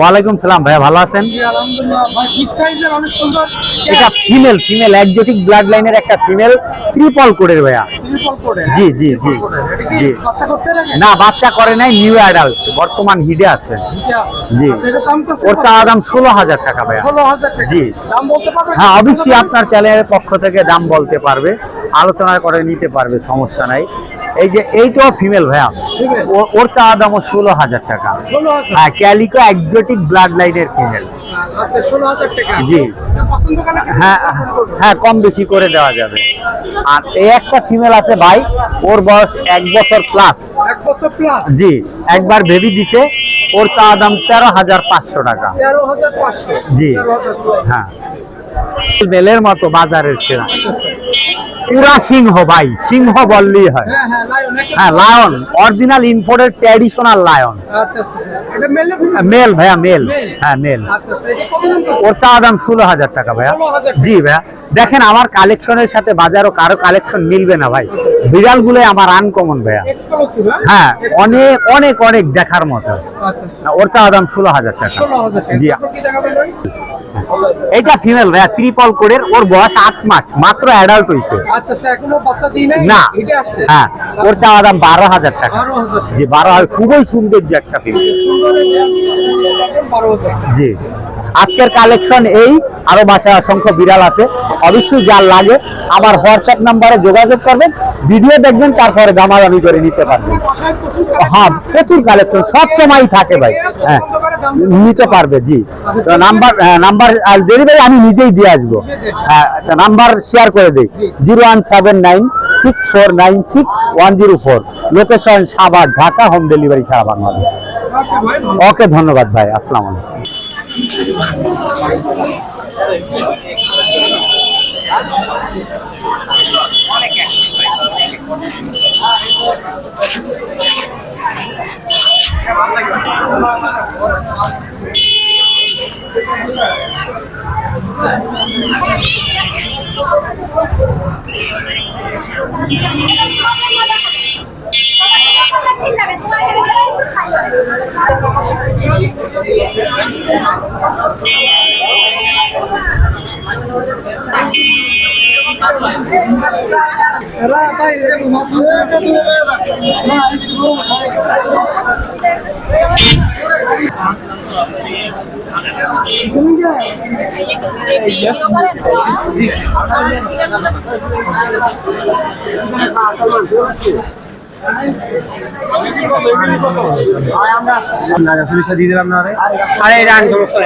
ওয়ালাইকুম সালাম ভাইয়া, ভালো আছেন? এটা ফিমেল এক্সোটিক ব্লাড লাইনের একটা ফিমেল ট্রিপল কোডের ভাইয়া। জি জি জি জি, না বাচ্চা করে নাই, নিউ অ্যাডাল্ট, বর্তমান হিডে আছে। জি, ওর চাওয়া দাম 16,000 টাকা ভাইয়া। জি হ্যাঁ, অবশ্যই আপনার চ্যানেলের পক্ষ থেকে দাম বলতে পারবে, আলোচনা করে নিতে পারবে, সমস্যা নাই। এই যে এইটাও ফিমেল ভাইয়া, ওর চাওয়া দাম 16,000 টাকা। হ্যাঁ, ক্যালিকো এক্সোটিক ব্লাড লাইনের ফিমেল। জি হ্যাঁ হ্যাঁ, কম বেশি করে দেওয়া যাবে। আর এই একটা ফিমেল আছে ভাই, ওর বয়স 1 বছর প্লাস। জি, একবার বেবি দিছে, ওর চাওয়া দাম 13,500 টাকা। জি হ্যাঁ, বেলের মতো বাজারের সেরা পুরা সিংহ ভাই, সিংহ বললেই হয়। হ্যাঁ, lion, original imported traditional lion. Male ভাইয়া, মেল। হ্যাঁ মেল। ওর চাওয়া দাম 16,000 টাকা ভাইয়া। জি ভাইয়া, দেখেন আমার কালেকশনের সাথে বাজারও কারো কালেকশন মিলবে না ভাই, বিড়াল গুলো আমার আনকমন ভাইয়া। হ্যাঁ, অনেক অনেক অনেক দেখার মতো। ওর চাওয়া দাম 16,000 টাকা। জি, এটা ফিমেল ভাইয়া, ট্রিপল কোডের, ওর বয়স 8 মাস মাত্র, অ্যাডাল্ট হইছে। না হ্যাঁ, ওর চাওয়া দাম 12,000 টাকা। জি 12,000, খুবই সুন্দর যে একটা ফিমেল। জি, আজকের কালেকশন এই, আরো বাসায় অসংখ্য বিড়াল আছে, অবশ্যই যার লাগে আমার হোয়াটসঅ্যাপ নাম্বারে যোগাযোগ করবেন, ভিডিও দেখবেন, তারপরে দামাদামি করে নিতে পারবেন। হ্যাঁ, প্রচুর কালেকশন সবসময়ই থাকে ভাই। হ্যাঁ, নিতে পারবে। জি, তো নাম্বার ডেলিভারি আমি নিজেই দিয়ে আসবো। হ্যাঁ, নাম্বার শেয়ার করে দিই, 017964961004, location Savar, Dhaka, home delivery সারা বাংলাদেশ। ওকে, ধন্যবাদ ভাই, আসসালামু আলাইকুম। দিয়ে দিলাম না, আরে রান সমস্যা